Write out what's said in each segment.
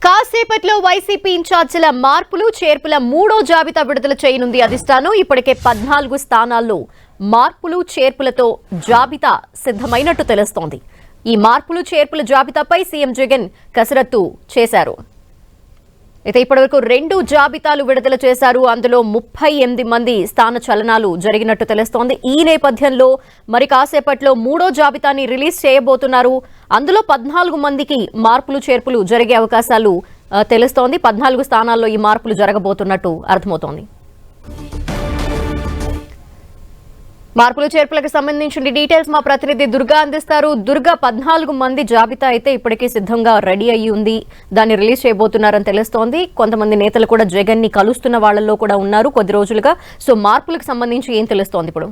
కాసేపట్లో వైసీపీ ఇన్ఛార్జీల మార్పులు చేర్పుల మూడో జాబితా విడుదల చేయనుంది అధిష్టానం. ఇప్పటికే 14 స్థానాల్లో మార్పులు చేర్పులతో జాబితా సిద్ధమైనట్టు తెలుస్తోంది. ఈ మార్పులు చేర్పుల జాబితాపై సీఎం జగన్ కసరత్తు చేశారు. అయితే ఇప్పటివరకు 2 జాబితాలు విడుదల చేశారు. అందులో 38 మంది స్థాన చలనాలు జరిగినట్టు తెలుస్తోంది. ఈ నేపథ్యంలో మరి కాసేపట్లో మూడో జాబితాని రిలీజ్ చేయబోతున్నారు. అందులో 14 మందికి మార్పులు చేర్పులు జరిగే అవకాశాలు తెలుస్తోంది. 14 స్థానాల్లో ఈ మార్పులు జరగబోతున్నట్టు అర్థమవుతోంది. మార్పులు చేర్పులకు సంబంధించిన డీటెయిల్స్ మా ప్రతినిధి దుర్గా అందిస్తారు. దుర్గా, 14 మంది జాబితా అయితే ఇప్పటికీ సిద్ధంగా రెడీ అయ్యి ఉంది. దాన్ని రిలీజ్ చేయబోతున్నారని తెలుస్తోంది. కొంతమంది నేతలు కూడా జగన్ ని కలుస్తున్న వాళ్లలో కూడా ఉన్నారు కొద్ది రోజులుగా. సో మార్పులకు సంబంధించి ఏం తెలుస్తోంది ఇప్పుడు?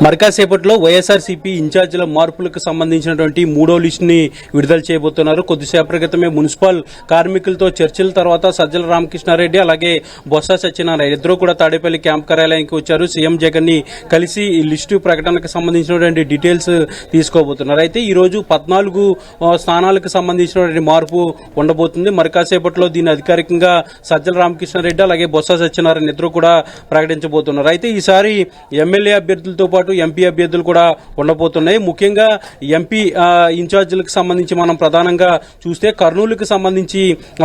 మరికాసేపట్లో వైఎస్ఆర్సీపీ ఇన్ఛార్జీల మార్పులకు సంబంధించినటువంటి మూడో లిస్టుని విడుదల చేయబోతున్నారు. కొద్దిసేపటి క్రితమే మున్సిపల్ కార్మికులతో చర్చల తర్వాత సజ్జల రామకృష్ణారెడ్డి అలాగే బొత్స సత్యనారాయణ ఇద్దరు కూడా తాడేపల్లి క్యాంప్ కార్యాలయానికి వచ్చారు. సీఎం జగన్ ని కలిసి ఈ లిస్టు ప్రకటనకు సంబంధించినటువంటి డీటెయిల్స్ తీసుకోబోతున్నారు. అయితే ఈ రోజు 14 స్థానాలకు సంబంధించినటువంటి మార్పు ఉండబోతుంది. మరికాసేపట్లో దీన్ని అధికారికంగా సజ్జల రామకృష్ణారెడ్డి అలాగే బొత్స సత్యనారాయణ ఇద్దరు కూడా ప్రకటించబోతున్నారు. అయితే ఈసారి ఎమ్మెల్యే అభ్యర్థులతో పాటు ఎంపీ అభ్యర్థులు కూడా ఉండబోతున్నాయి. ముఖ్యంగా ఎంపీ ఇన్ఛార్జీలకు సంబంధించి మనం ప్రధానంగా చూస్తే కర్నూలుకు సంబంధించి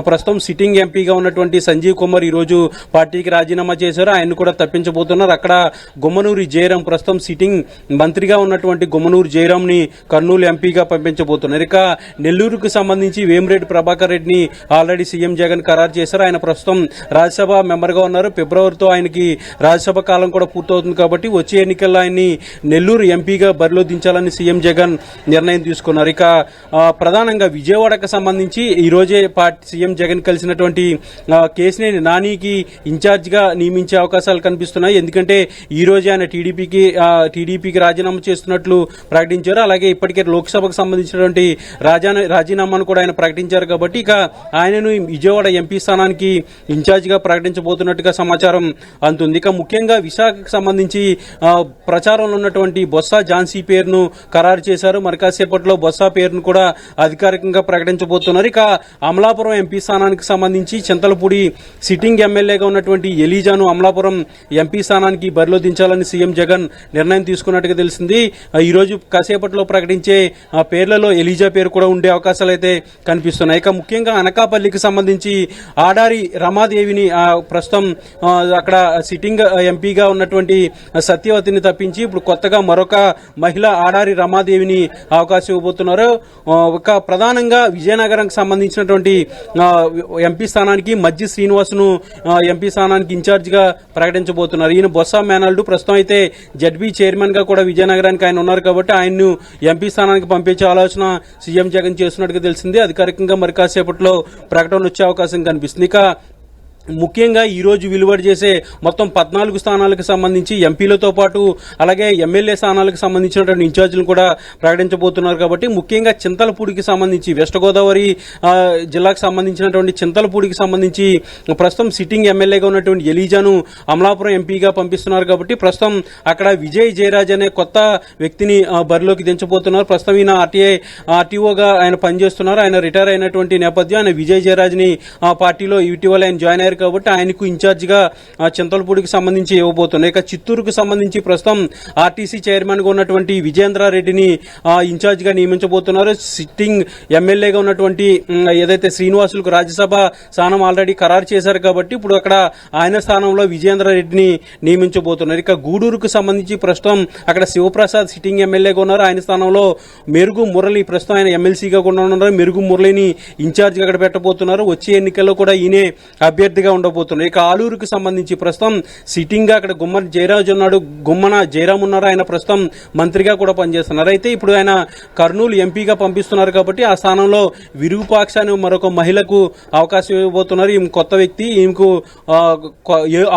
ప్రస్తుతం సిట్టింగ్ ఎంపీగా ఉన్నటువంటి సంజీవ్ కుమార్ ఈ రోజు పార్టీకి రాజీనామా చేశారు. ఆయన కూడా తప్పించబోతున్నారు. అక్కడ గుమ్మనూరి జయరాం ప్రస్తుతం సిట్టింగ్ మంత్రిగా ఉన్నటువంటి గుమ్మనూరు జయరాం ని కర్నూలు ఎంపీగా పంపించబోతున్నారు. ఇక నెల్లూరుకు సంబంధించి వేమిరెడ్డి ప్రభాకర్ రెడ్డిని ఆల్రెడీ సీఎం జగన్ ఖరారు చేశారు. ఆయన ప్రస్తుతం రాజ్యసభ మెంబర్ గా ఉన్నారు. ఫిబ్రవరితో ఆయనకి రాజ్యసభ కాలం కూడా పూర్తవుతుంది కాబట్టి వచ్చే ఎన్నికల్లో ఆయన్ని నెల్లూరు ఎంపీగా బరిలో దించాలని సీఎం జగన్ నిర్ణయం తీసుకున్నారు. ఇక ప్రధానంగా విజయవాడకు సంబంధించి ఈ రోజే సీఎం జగన్ కలిసినటువంటి కేసినేని నానికి ఇన్ఛార్జ్ గా నియమించే అవకాశాలు కనిపిస్తున్నాయి. ఎందుకంటే ఈ రోజే ఆయన టీడీపీకి రాజీనామా చేస్తున్నట్లు ప్రకటించారు. అలాగే ఇప్పటికే లోక్సభకు సంబంధించినటువంటి రాజీనామాను కూడా ఆయన ప్రకటించారు. కాబట్టి ఇక ఆయనను విజయవాడ ఎంపీ స్థానానికి ఇన్ఛార్జ్ గా ప్రకటించబోతున్నట్టుగా సమాచారం అందుతుంది. ఇక ముఖ్యంగా విశాఖకు సంబంధించి ప్రచారంలో ఉన్నటువంటి బొత్స ఝాన్సీ పేరును ఖరారు చేశారు. మరి కాసేపట్లో బొత్స పేరును కూడా అధికారికంగా ప్రకటించబోతున్నారు. ఇక అమలాపురం ఎంపీ స్థానానికి సంబంధించి చింతలపూడి సిట్టింగ్ ఎమ్మెల్యేగా ఉన్నటువంటి ఎలీజాను అమలాపురం ఎంపీ స్థానానికి బరిలో దించాలని సీఎం జగన్ నిర్ణయం తీసుకున్నట్టుగా తెలిసింది. ఈ రోజు కాసేపట్లో ప్రకటించే పేర్లలో ఎలీజా పేరు కూడా ఉండే అవకాశాలు అయితే కనిపిస్తున్నాయి. ఇక ముఖ్యంగా అనకాపల్లికి సంబంధించి ఆడారి రమాదేవిని ప్రస్తుతం అక్కడ సిట్టింగ్ ఎంపీగా ఉన్నటువంటి సత్యవతిని తప్పించి ఇప్పుడు కొత్తగా మరొక మహిళ ఆడారి రమాదేవిని అవకాశం ఇవ్వబోతున్నారు. ఒక ప్రధానంగా విజయనగరంకి సంబంధించినటువంటి ఎంపీ స్థానానికి మజ్జి శ్రీనివాసును ఎంపీ స్థానానికి ఇన్ఛార్జ్ గా ప్రకటించబోతున్నారు. ఈయన బొత్స మేనల్డు ప్రస్తుతం అయితే జడ్బీ చైర్మన్ గా కూడా విజయనగరానికి ఆయన ఉన్నారు. కాబట్టి ఆయన్ను ఎంపీ స్థానానికి పంపించే ఆలోచన సీఎం జగన్ చేస్తున్నట్టుగా తెలిసింది. అధికారికంగా మరి కాసేపట్లో ప్రకటన వచ్చే అవకాశం కనిపిస్తుంది. ఇక ముఖ్యంగా ఈ రోజు వెలువడి చేసే మొత్తం 14 స్థానాలకు సంబంధించి ఎంపీలతో పాటు అలాగే ఎమ్మెల్యే స్థానాలకు సంబంధించినటువంటి ఇన్ఛార్జీలను కూడా ప్రకటించబోతున్నారు. కాబట్టి ముఖ్యంగా చింతలపూడికి సంబంధించి వెస్ట్ గోదావరి జిల్లాకు సంబంధించినటువంటి చింతలపూడికి సంబంధించి ప్రస్తుతం సిట్టింగ్ ఎమ్మెల్యేగా ఉన్నటువంటి ఎలీజాను అమలాపురం ఎంపీగా పంపిస్తున్నారు. కాబట్టి ప్రస్తుతం అక్కడ విజయ్ జయరాజ్ అనే కొత్త వ్యక్తిని బరిలోకి దించబోతున్నారు. ప్రస్తుతం ఈయన ఆర్టీఓగా ఆయన పనిచేస్తున్నారు. ఆయన రిటైర్ అయినటువంటి నేపథ్యం ఆయన విజయ్ జయరాజ్ ని పార్టీలో ఇటీవల ఆయన జాయిన్ అయ్యారు. కాబట్టి ఆయనకు ఇన్ఛార్జ్ గా చింతలపూడికి సంబంధించి ఇవ్వబోతున్నాయి. ఇక చిత్తూరుకు సంబంధించి ప్రస్తుతం ఆర్టీసీ చైర్మన్ గా ఉన్నటువంటి విజయేంద్రారెడ్డిని ఇన్ఛార్జ్ గా నియమించబోతున్నారు. సిట్టింగ్ ఎమ్మెల్యేగా ఉన్నటువంటి ఏదైతే శ్రీనివాసులకు రాజ్యసభ స్థానం ఆల్రెడీ ఖరారు చేశారు. కాబట్టి ఇప్పుడు అక్కడ ఆయన స్థానంలో విజయేంద్రారెడ్డిని నియమించబోతున్నారు. ఇక గూడూరుకు సంబంధించి ప్రస్తుతం అక్కడ శివప్రసాద్ సిట్టింగ్ ఎమ్మెల్యేగా ఉన్నారు. ఆయన స్థానంలో మెరుగు మురళి ప్రస్తుతం ఆయన ఎమ్మెల్సీగా కూడా ఉన్నారు. మెరుగు మురళిని ఇన్ఛార్జ్ గా అక్కడ పెట్టబోతున్నారు. వచ్చే ఎన్నికల్లో కూడా ఈయనే అభ్యర్థిగా ఉండబోతున్నారు. ఇక ఆలూరుకు సంబంధించి ప్రస్తుతం సిట్టింగ్ గా అక్కడ గుమ్మన జయరాజ్ ఉన్నాడు. గుమ్మన జయరాం ఉన్నారు. ఆయన ప్రస్తుతం మంత్రిగా కూడా పనిచేస్తున్నారు. అయితే ఇప్పుడు ఆయన కర్నూలు ఎంపీగా పంపిస్తున్నారు. కాబట్టి ఆ స్థానంలో విరూపాక్ష అనే మరొక మహిళకు అవకాశం ఇవ్వబోతున్నారు. ఈమె కొత్త వ్యక్తి. ఈమెకు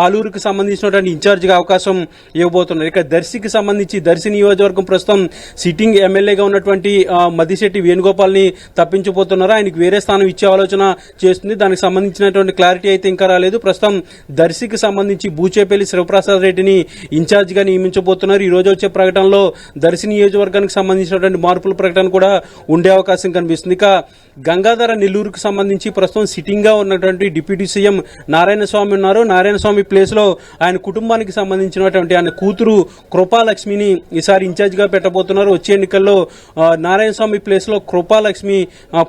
ఆలూరుకు సంబంధించినటువంటి ఇన్ఛార్జ్ గా అవకాశం ఇవ్వబోతున్నారు. ఇక దర్శికి సంబంధించి దర్శి నియోజకవర్గం ప్రస్తుతం సిట్టింగ్ ఎమ్మెల్యేగా ఉన్నటువంటి మద్దిశెట్టి వేణుగోపాల్ ని తప్పించబోతున్నారు. ఆయనకు వేరే స్థానం ఇచ్చే ఆలోచన చేస్తుంది. దానికి సంబంధించినటువంటి క్లారిటీ అయితే ఇంకా రాలేదు. ప్రస్తుతం దర్శికి సంబంధించి బూచేపల్లి శివప్రసాద్ రెడ్డిని ఇన్ఛార్జిగా నియమించబోతున్నారు. ఈ రోజు వచ్చే ప్రకటనలో దర్శి నియోజకవర్గానికి సంబంధించినటువంటి మార్పుల ప్రకటన కూడా ఉండే అవకాశం కనిపిస్తుంది. ఇక గంగాధర నెల్లూరుకు సంబంధించి ప్రస్తుతం సిట్టింగ్ గా ఉన్నటువంటి డిప్యూటీ సీఎం నారాయణస్వామి ఉన్నారు. నారాయణస్వామి ప్లేస్ లో ఆయన కుటుంబానికి సంబంధించినటువంటి ఆయన కూతురు కృపాలక్ష్మిని ఈసారి ఇన్ఛార్జ్ గా పెట్టబోతున్నారు. వచ్చే ఎన్నికల్లో నారాయణస్వామి ప్లేస్ లో కృపాలక్ష్మి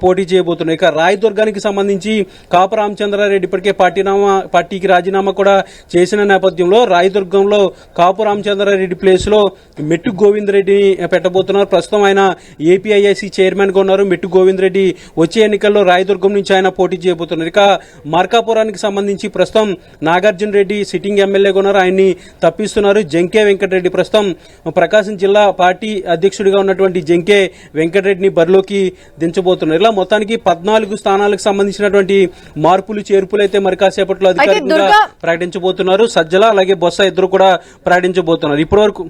పోటీ చేయబోతున్నారు. ఇక రాయదుర్గానికి సంబంధించి కాపు రామచంద్రారెడ్డి ఇప్పటికే పార్టీకి రాజీనామా కూడా చేసిన నేపథ్యంలో రాయదుర్గంలో కాపు రామచంద్రారెడ్డి ప్లేస్ లో మెట్టు గోవింద్ రెడ్డిని పెట్టబోతున్నారు. ప్రస్తుతం ఆయన ఏపీఐఐసి చైర్మన్ గా ఉన్నారు. మెట్టు గోవింద్ రెడ్డి వచ్చే ఎన్నికల్లో రాయదుర్గం నుంచి ఆయన పోటీ చేయబోతున్నారు. ఇక మార్కాపురానికి సంబంధించి ప్రస్తుతం నాగార్జున రెడ్డి సిట్టింగ్ ఎమ్మెల్యేగా ఉన్నారు. ఆయన్ని తప్పిస్తున్నారు. జంకే వెంకటరెడ్డి ప్రస్తుతం ప్రకాశం జిల్లా పార్టీ అధ్యక్షుడిగా ఉన్నటువంటి జంకే వెంకటరెడ్డిని బరిలోకి దించబోతున్నారు. ఇలా మొత్తానికి 14 స్థానాలకు సంబంధించినటువంటి మార్పులు చేర్పులు అయితే మరి కాసేపట్లో అధికారికంగా ప్రకటించబోతున్నారు. సజ్జల అలాగే బొత్స ఇద్దరు కూడా ప్రకటించబోతున్నారు. ఇప్పటివరకు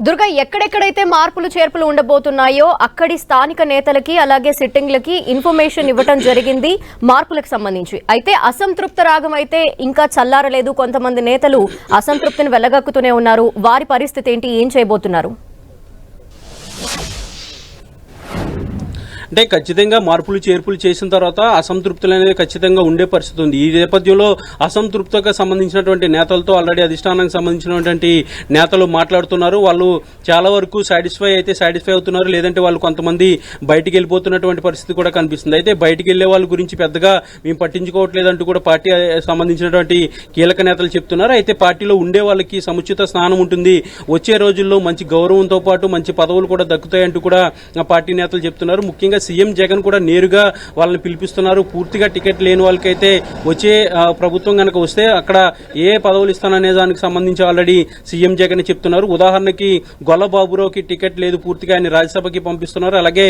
దుర్గా ఎక్కడెక్కడైతే మార్పులు చేర్పులు ఉండబోతున్నాయో అక్కడి స్థానిక నేతలకి అలాగే సిట్టింగ్లకి ఇన్ఫర్మేషన్ ఇవ్వటం జరిగింది మార్పులకు సంబంధించి. అయితే అసంతృప్త రాగం అయితే ఇంకా చల్లారలేదు. కొంతమంది నేతలు అసంతృప్తిని వెళ్లగక్కుతూనే ఉన్నారు. వారి పరిస్థితి ఏంటి, ఏం చేయబోతున్నారు? అంటే ఖచ్చితంగా మార్పులు చేర్పులు చేసిన తర్వాత అసంతృప్తులు అనేది ఖచ్చితంగా ఉండే పరిస్థితి ఉంది. ఈ నేపథ్యంలో అసంతృప్తికి సంబంధించినటువంటి నేతలతో ఆల్రెడీ అధిష్టానానికి సంబంధించినటువంటి నేతలు మాట్లాడుతున్నారు. వాళ్ళు చాలా వరకు సాటిస్ఫై అవుతున్నారు. లేదంటే వాళ్ళు కొంతమంది బయటికి వెళ్ళిపోతున్నటువంటి పరిస్థితి కూడా కనిపిస్తుంది. అయితే బయటికి వెళ్లే వాళ్ళ గురించి పెద్దగా మేము పట్టించుకోవట్లేదంటూ కూడా పార్టీ సంబంధించినటువంటి కీలక నేతలు చెప్తున్నారు. అయితే పార్టీలో ఉండే వాళ్ళకి సముచిత స్థానం ఉంటుంది. వచ్చే రోజుల్లో మంచి గౌరవంతో పాటు మంచి పదవులు కూడా దక్కుతాయంటూ కూడా పార్టీ నేతలు చెప్తున్నారు. ముఖ్యంగా సీఎం జగన్ కూడా నేరుగా వాళ్ళని పిలిపిస్తున్నారు. పూర్తిగా టికెట్ లేని వాళ్ళకైతే వచ్చే ప్రభుత్వం కనుక వస్తే అక్కడ ఏ పదవులు ఇస్తాననే దానికి సంబంధించి ఆల్రెడీ సీఎం జగన్ చెప్తున్నారు. ఉదాహరణకి గొల్లబాబురావుకి టికెట్ లేదు, పూర్తిగా ఆయన రాజ్యసభకి పంపిస్తున్నారు. అలాగే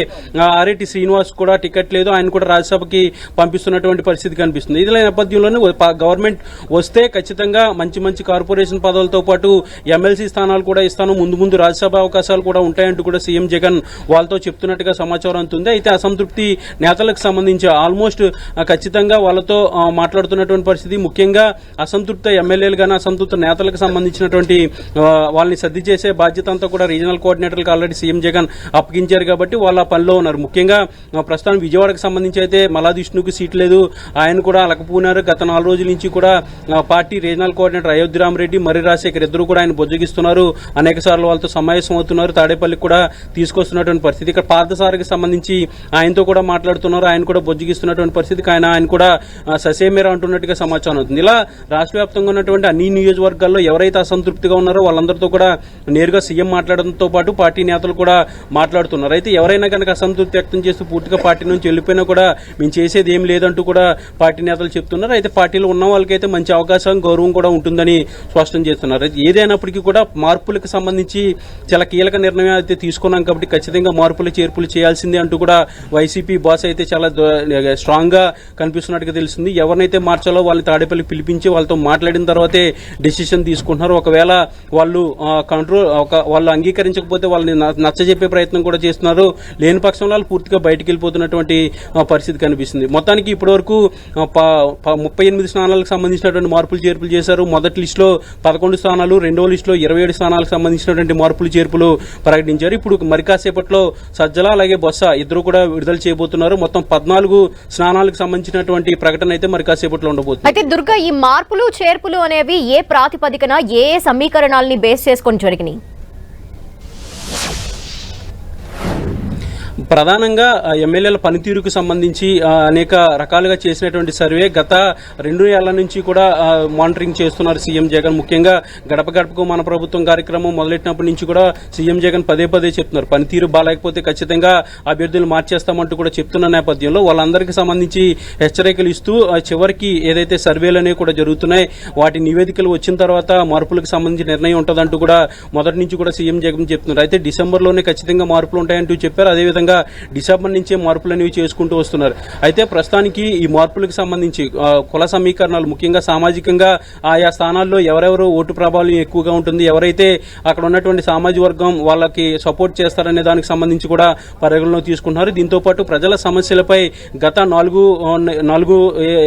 ఆర్ఎటి శ్రీనివాస్ కూడా టికెట్ లేదు, ఆయన కూడా రాజ్యసభకి పంపిస్తున్నటువంటి పరిస్థితి కనిపిస్తుంది. ఇదే నేపథ్యంలోనే గవర్నమెంట్ వస్తే ఖచ్చితంగా మంచి కార్పొరేషన్ పదవులతో పాటు ఎమ్మెల్సీ స్థానాలు కూడా ఇస్తాను, ముందు రాజ్యసభ అవకాశాలు కూడా ఉంటాయంటూ కూడా సీఎం జగన్ వాళ్ళతో చెప్తున్నట్టుగా సమాచారం అందుతుంది. అయితే అసంతృప్తి నేతలకు సంబంధించి ఆల్మోస్ట్ ఖచ్చితంగా వాళ్ళతో మాట్లాడుతున్నటువంటి పరిస్థితి. ముఖ్యంగా అసంతృప్త ఎమ్మెల్యేలు గానీ అసంతృప్త నేతలకు సంబంధించినటువంటి వాళ్ళని సర్ది చేసే బాధ్యత అంతా కూడా రీజనల్ కోఆర్డినేటర్లకు ఆల్రెడీ సీఎం జగన్ అప్పగించారు కాబట్టి వాళ్ళ పనిలో ఉన్నారు. ముఖ్యంగా ప్రస్తుతం విజయవాడకు సంబంధించి అయితే మల్లాది విష్ణుకు సీట్ లేదు, ఆయన కూడా అలకపోయినారు. గత 4 రోజుల నుంచి కూడా party regional coordinator Ayodhya Ramareddy, Marri Rajasekhar ఇద్దరు కూడా ఆయన బొజ్జగిస్తున్నారు. అనేక సార్లు వాళ్ళతో సమావేశం అవుతున్నారు. తాడేపల్లికి కూడా తీసుకొస్తున్నటువంటి పరిస్థితి. ఇక్కడ పార్థసారథికి సంబంధించి ఆయనతో కూడా మాట్లాడుతున్నారు. ఆయన కూడా బొజ్జగిస్తున్నటువంటి పరిస్థితికి ఆయన కూడా ససేమేరా అంటున్నట్టుగా సమాచారం అవుతుంది. ఇలా రాష్ట్ర వ్యాప్తంగా ఉన్నటువంటి అన్ని నియోజకవర్గాల్లో ఎవరైతే అసంతృప్తిగా ఉన్నారో వాళ్ళందరితో కూడా నేరుగా సీఎం మాట్లాడడంతో పాటు పార్టీ నేతలు కూడా మాట్లాడుతున్నారు. అయితే ఎవరైనా కనుక అసంతృప్తి వ్యక్తం చేస్తూ పూర్తిగా పార్టీ నుంచి వెళ్ళిపోయినా కూడా మేము చేసేది ఏం లేదంటూ కూడా పార్టీ నేతలు చెప్తున్నారు. అయితే పార్టీలో ఉన్న వాళ్ళకైతే మంచి అవకాశం, గౌరవం కూడా ఉంటుందని స్పష్టం చేస్తున్నారు. అయితే ఏదైనప్పటికీ కూడా మార్పులకు సంబంధించి చాలా కీలక నిర్ణయం అయితే తీసుకున్నాం కాబట్టి ఖచ్చితంగా మార్పులు చేర్పులు చేయాల్సిందే అంటూ కూడా వైసీపీ బాస్ అయితే చాలా స్ట్రాంగ్ గా కనిపిస్తున్నట్టుగా తెలిసింది. ఎవరినైతే మార్చాలో వాళ్ళని తాడేపల్లి పిలిపించి వాళ్ళతో మాట్లాడిన తర్వాతే డెసిషన్ తీసుకుంటున్నారు. ఒకవేళ వాళ్ళు అంగీకరించకపోతే వాళ్ళని నచ్చజెప్పే ప్రయత్నం కూడా చేస్తున్నారు. లేని పక్షంలో వాళ్ళు పూర్తిగా బయటికి వెళ్ళిపోతున్నటువంటి పరిస్థితి కనిపిస్తుంది. మొత్తానికి ఇప్పటివరకు 38 స్థానాలకు సంబంధించినటువంటి మార్పులు చేర్పులు చేశారు. మొదటి లిస్టులో 11 స్థానాలు, రెండో లిస్టులో 27 స్థానాలకు సంబంధించినటువంటి మార్పులు చేర్పులు ప్రకటించారు. ఇప్పుడు మరి కాసేపట్లో సజ్జల అలాగే బొత్స ఇద్దరు కూడా విడుదల చేయబోతున్నారు. మొత్తం 14 స్థానాలకు సంబంధించినటువంటి ప్రకటన అయితే మరి కాసేపట్లో ఉండబోతుంది. అయితే దుర్గా, ఈ మార్పులు చేర్పులు అనేవి ఏ ప్రాతిపదికన ఏ సమీకరణాలని బేస్ చేసుకొని జరిగినాయి? ప్రధానంగా ఎమ్మెల్యేల పనితీరుకు సంబంధించి అనేక రకాలుగా చేసినటువంటి సర్వే గత 2 ఏళ్ల నుంచి కూడా మానిటరింగ్ చేస్తున్నారు సీఎం జగన్. ముఖ్యంగా గడప గడపకు మన ప్రభుత్వం కార్యక్రమం మొదలెట్టినప్పటి నుంచి కూడా సీఎం జగన్ పదే చెప్తున్నారు. పనితీరు బాగాలేకపోతే ఖచ్చితంగా అభ్యర్థులు మార్చేస్తామంటూ కూడా చెప్తున్న నేపథ్యంలో వాళ్ళందరికీ సంబంధించి హెచ్చరికలు ఇస్తూ చివరికి ఏదైతే సర్వేలు అనేవి కూడా జరుగుతున్నాయి వాటి నివేదికలు వచ్చిన తర్వాత మార్పులకు సంబంధించి నిర్ణయం ఉంటుందంటూ కూడా మొదటి నుంచి కూడా సీఎం జగన్ చెప్తున్నారు. అయితే డిసెంబర్లోనే ఖచ్చితంగా మార్పులు ఉంటాయంటూ చెప్పారు. అదేవిధంగా డిసెంబర్ నుంచే మార్పులు అనేవి చేసుకుంటూ వస్తున్నారు. అయితే ప్రస్తుతానికి ఈ మార్పులకు సంబంధించి కుల సమీకరణాలు ముఖ్యంగా సామాజికంగా ఆయా స్థానాల్లో ఎవరెవరు ఓటు ప్రభావం ఎక్కువగా ఉంటుంది, ఎవరైతే అక్కడ ఉన్నటువంటి సామాజిక వర్గం వాళ్ళకి సపోర్ట్ చేస్తారనే దానికి సంబంధించి కూడా పరిగణలో తీసుకుంటున్నారు. దీంతో పాటు ప్రజల సమస్యలపై గత 4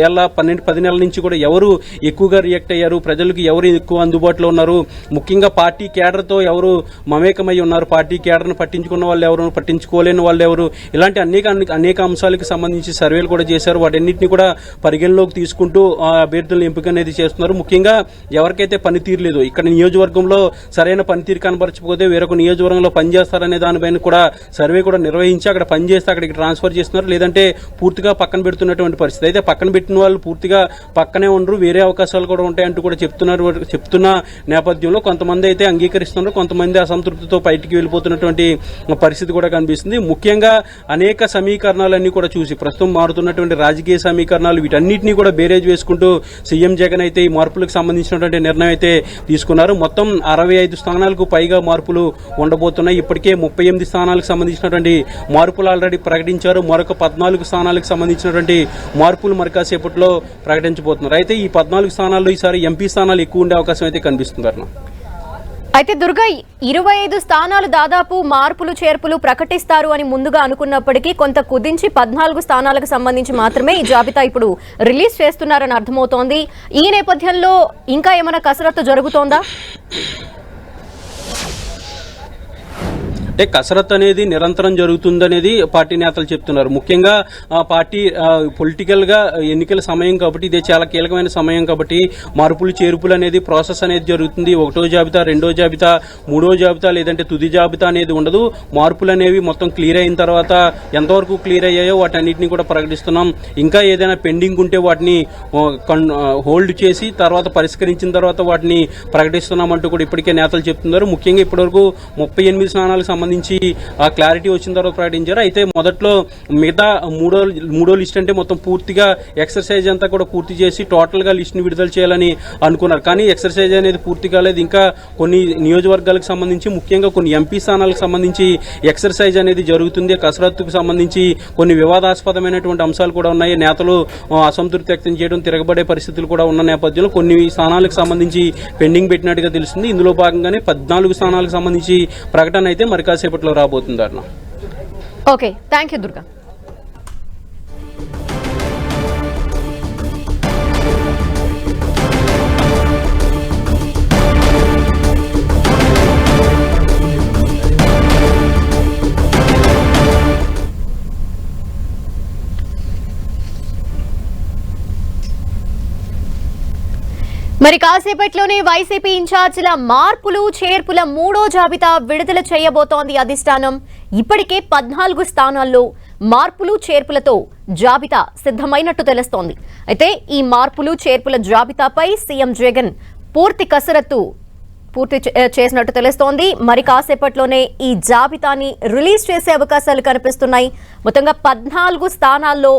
ఏళ్ల 10 నెలల నుంచి కూడా ఎవరు ఎక్కువగా రియాక్ట్ అయ్యారు, ప్రజలకు ఎవరు ఎక్కువ అందుబాటులో ఉన్నారు, ముఖ్యంగా పార్టీ కేడర్తో ఎవరు మమేకమై ఉన్నారు, పార్టీ కేడర్ను పట్టించుకున్న వాళ్ళు ఎవరు, పట్టించుకోలేని వాళ్ళు ఎవరు, ఇలాంటి అనేక అంశాలకు సంబంధించి సర్వేలు కూడా చేశారు. వాటన్నింటినీ కూడా పరిగణలోకి తీసుకుంటూ అభ్యర్థులను ఎంపిక అనేది చేస్తున్నారు. ముఖ్యంగా ఎవరికైతే పనితీరు లేదు, ఇక్కడ నియోజకవర్గంలో సరైన పనితీరు కనబరచకపోతే వేరొక నియోజకవర్గంలో పనిచేస్తారనే దానిపైన కూడా సర్వే కూడా నిర్వహించి అక్కడ పనిచేస్తే అక్కడికి ట్రాన్స్ఫర్ చేస్తున్నారు, లేదంటే పూర్తిగా పక్కన పెడుతున్నటువంటి పరిస్థితి. అయితే పక్కన పెట్టిన వాళ్ళు పూర్తిగా పక్కనే ఉండరు, వేరే అవకాశాలు కూడా ఉంటాయంటూ కూడా చెప్తున్న నేపథ్యంలో కొంతమంది అయితే అంగీకరిస్తున్నారు, కొంతమంది అసంతృప్తితో బయటికి వెళ్ళిపోతున్నటువంటి పరిస్థితి కూడా కనిపిస్తుంది. ముఖ్యంగా అనేక సమీకరణాలన్నీ కూడా చూసి ప్రస్తుతం మారుతున్నటువంటి రాజకీయ సమీకరణాలు వీటన్నిటినీ కూడా బేరేజ్ వేసుకుంటూ సీఎం జగన్ అయితే ఈ మార్పులకు సంబంధించినటువంటి నిర్ణయం అయితే తీసుకున్నారు. మొత్తం 65 స్థానాలకు పైగా మార్పులు ఉండబోతున్నాయి. ఇప్పటికే 38 స్థానాలకు సంబంధించినటువంటి మార్పులు ఆల్రెడీ ప్రకటించారు. మరొక 14 స్థానాలకు సంబంధించినటువంటి మార్పులు మరి కాసేపట్లో ప్రకటించబోతున్నారు. అయితే ఈ 14 స్థానాల్లో ఈసారి ఎంపీ స్థానాలు ఎక్కువ ఉండే అవకాశం అయితే కనిపిస్తుంది. అయితే దుర్గా 25 స్థానాలు దాదాపు మార్పులు చేర్పులు ప్రకటిస్తారు అని ముందుగా అనుకున్నప్పటికీ కొంత కుదించి 14 స్థానాలకు సంబంధించి మాత్రమే ఈ జాబితా ఇప్పుడు రిలీజ్ చేస్తున్నారని అర్థమవుతోంది. ఈ నేపథ్యంలో ఇంకా ఏమైనా కసరత్తు జరుగుతోందా? అంటే కసరత్ అనేది నిరంతరం జరుగుతుందనేది పార్టీ నేతలు చెప్తున్నారు. ముఖ్యంగా పార్టీ పొలిటికల్ గా ఎన్నికల సమయం కాబట్టి ఇదే చాలా కీలకమైన సమయం కాబట్టి మార్పులు చేర్పులు అనేది ప్రాసెస్ అనేది జరుగుతుంది. 1వ జాబితా, 2వ జాబితా, 3వ జాబితా లేదంటే తుది జాబితా అనేది ఉండదు. మార్పులు అనేవి మొత్తం క్లియర్ అయిన తర్వాత ఎంతవరకు క్లియర్ అయ్యాయో వాటన్నిటిని కూడా ప్రకటిస్తున్నాం. ఇంకా ఏదైనా పెండింగ్ ఉంటే వాటిని హోల్డ్ చేసి తర్వాత పరిష్కరించిన తర్వాత వాటిని ప్రకటిస్తున్నామంటూ కూడా ఇప్పటికే నేతలు చెప్తున్నారు. ముఖ్యంగా ఇప్పటివరకు 38 స్థానాలకు సంబంధించి ఆ క్లారిటీ వచ్చిన తర్వాత ప్రకటించారు. అయితే మొదట్లో మిగతా మూడో లిస్ట్ అంటే మొత్తం పూర్తిగా ఎక్సర్సైజ్ అంతా కూడా పూర్తి చేసి టోటల్ గా లిస్ట్ ని విడుదల చేయాలని అనుకున్నారు. కానీ ఎక్సర్సైజ్ అనేది పూర్తి కాలేదు. ఇంకా కొన్ని నియోజకవర్గాలకు సంబంధించి ముఖ్యంగా కొన్ని ఎంపీ స్థానాలకు సంబంధించి ఎక్సర్సైజ్ అనేది జరుగుతుంది. కసరత్తుకు సంబంధించి కొన్ని వివాదాస్పదమైనటువంటి అంశాలు కూడా ఉన్నాయి. నేతలు అసంతృప్తి వ్యక్తం చేయడం, తిరగబడే పరిస్థితులు కూడా ఉన్న నేపథ్యంలో కొన్ని స్థానాలకు సంబంధించి పెండింగ్ పెట్టినట్టుగా తెలుస్తుంది. ఇందులో భాగంగానే 14 స్థానాలకు సంబంధించి ప్రకటన అయితే మరి కాసేపట్లో రాబోతుంది. Okay, thank you Durga. మరి కాసేపట్లోనే వైసీపీ ఇన్ఛార్జీల మార్పులు చేర్పుల 3వ జాబితా విడుదల చేయబోతోంది అధిష్టానం. ఇప్పటికే 14 స్థానాల్లో మార్పులు చేర్పులతో జాబితా సిద్ధమైనట్టు తెలుస్తోంది. అయితే ఈ మార్పులు చేర్పుల జాబితాపై సీఎం జగన్ పూర్తి కసరత్తు చేసినట్టు తెలుస్తోంది. మరి కాసేపట్లోనే ఈ జాబితాని రిలీజ్ చేసే అవకాశాలు కనిపిస్తున్నాయి. మొత్తంగా 14 స్థానాల్లో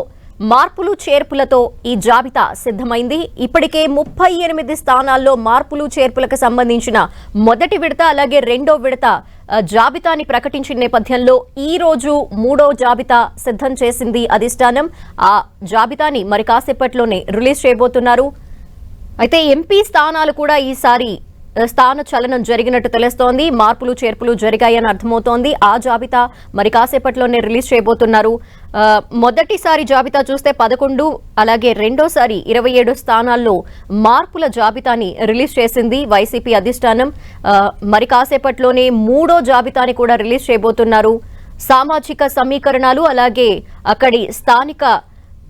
మార్పులు చేర్పులతో ఈ జాబితా సిద్ధమైంది. ఇప్పటికే 38 స్థానాల్లో మార్పులు చేర్పులకు సంబంధించిన మొదటి విడత అలాగే రెండో విడత జాబితాని ప్రకటించిన నేపథ్యంలో ఈ రోజు 3వ జాబితా సిద్ధం చేసింది అధిష్టానం. ఆ జాబితాని మరి కాసేపట్లోనే రిలీజ్ చేయబోతున్నారు. అయితే ఎంపీ స్థానాలు కూడా ఈసారి స్థాన చలనం జరిగినట్టు తెలుస్తోంది. మార్పులు చేర్పులు జరిగాయని అర్థమవుతోంది. ఆ జాబితా మరి కాసేపట్లోనే రిలీజ్ చేయబోతున్నారు. మొదటిసారి జాబితా చూస్తే 11, అలాగే రెండోసారి 27 స్థానాల్లో మార్పుల జాబితాని రిలీజ్ చేసింది వైసీపీ అధిష్టానం. మరి కాసేపట్లోనే 3వ జాబితాని కూడా రిలీజ్ చేయబోతున్నారు. సామాజిక సమీకరణాలు అలాగే అక్కడి స్థానిక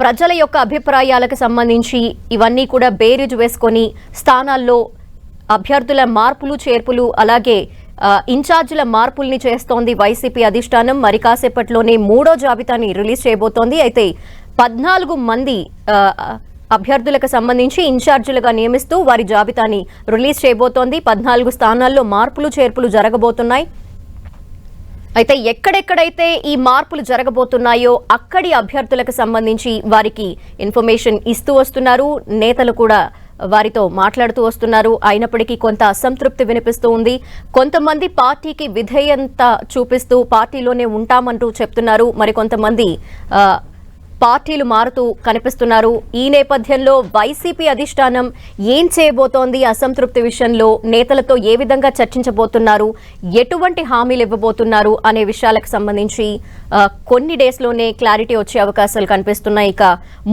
ప్రజల యొక్క అభిప్రాయాలకు సంబంధించి ఇవన్నీ కూడా బేరీజు వేసుకొని స్థానాల్లో అభ్యర్థుల మార్పులు చేర్పులు అలాగే ఇన్ఛార్జీల మార్పుల్ని చేస్తోంది వైసీపీ అధిష్టానం. మరి కాసేపట్లోనే 3వ జాబితాని రిలీజ్ చేయబోతోంది. అయితే 14 మంది అభ్యర్థులకు సంబంధించి ఇన్ఛార్జీలుగా నియమిస్తూ వారి జాబితాని రిలీజ్ చేయబోతోంది. 14 స్థానాల్లో మార్పులు చేర్పులు జరగబోతున్నాయి. అయితే ఎక్కడెక్కడైతే ఈ మార్పులు జరగబోతున్నాయో అక్కడి అభ్యర్థులకు సంబంధించి వారికి ఇన్ఫర్మేషన్ ఇస్తూ వస్తున్నారు. నేతలు కూడా వారితో మాట్లాడుతూ వస్తున్నారు. అయినప్పటికీ కొంత అసంతృప్తి వినిపిస్తూ ఉంది. కొంతమంది పార్టీకి విధేయత చూపిస్తూ పార్టీలోనే ఉంటామంటూ చెప్తున్నారు. మరికొంతమంది పార్టీలు మారుతూ కనిపిస్తున్నారు. ఈ నేపథ్యంలో వైసీపీ అధిష్టానం ఏం చేయబోతోంది, అసంతృప్తి విషయంలో నేతలతో ఏ విధంగా చర్చించబోతున్నారు, ఎటువంటి హామీలు ఇవ్వబోతున్నారు అనే విషయాలకు సంబంధించి కొన్ని డేస్లోనే క్లారిటీ వచ్చే అవకాశాలు కనిపిస్తున్నాయి. ఇక